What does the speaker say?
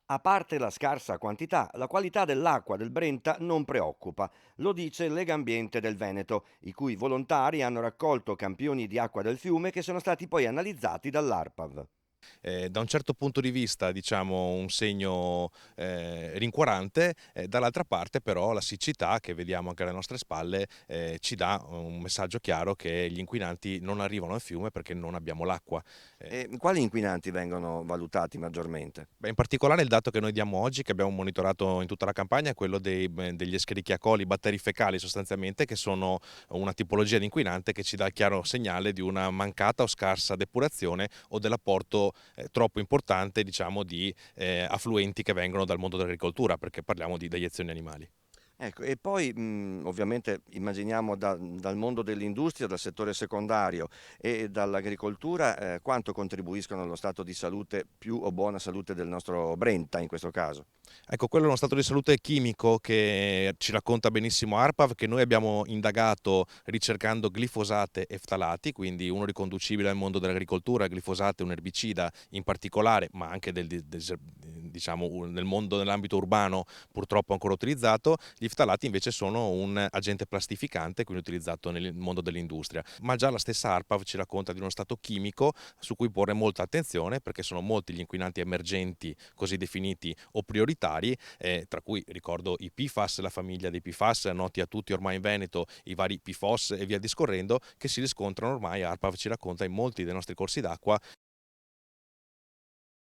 A parte la scarsa quantità, la qualità dell'acqua del Brenta non preoccupa, lo dice Legambiente del Veneto, i cui volontari hanno raccolto campioni di acqua del fiume che sono stati poi analizzati dall'ARPAV. Da un certo punto di vista, diciamo, un segno rincuorante, dall'altra parte però la siccità che vediamo anche alle nostre spalle ci dà un messaggio chiaro che gli inquinanti non arrivano al fiume perché non abbiamo l'acqua. Eh, E quali inquinanti vengono valutati maggiormente? Beh, in particolare il dato che noi diamo oggi, che abbiamo monitorato in tutta la campagna, è quello degli Escherichia coli, batteri fecali sostanzialmente, che sono una tipologia di inquinante che ci dà il chiaro segnale di una mancata o scarsa depurazione o dell'apporto troppo importante, diciamo, di affluenti che vengono dal mondo dell'agricoltura, perché parliamo di deiezioni animali. Ecco, e poi ovviamente immaginiamo dal mondo dell'industria, dal settore secondario e dall'agricoltura, quanto contribuiscono allo stato di salute più o buona salute del nostro Brenta in questo caso. Ecco, quello è uno stato di salute chimico che ci racconta benissimo ARPAV, che noi abbiamo indagato ricercando glifosate e ftalati, quindi uno riconducibile al mondo dell'agricoltura. Il glifosato è un erbicida in particolare, ma anche diciamo, nel mondo nell'ambito urbano purtroppo ancora utilizzato. Gli ftalati invece sono un agente plastificante, quindi utilizzato nel mondo dell'industria. Ma già la stessa ARPAV ci racconta di uno stato chimico su cui porre molta attenzione, perché sono molti gli inquinanti emergenti, così definiti, o prioritari, tra cui ricordo i PFAS, la famiglia dei PFAS, noti a tutti ormai in Veneto, i vari PFOS e via discorrendo, che si riscontrano ormai, ARPAV ci racconta, in molti dei nostri corsi d'acqua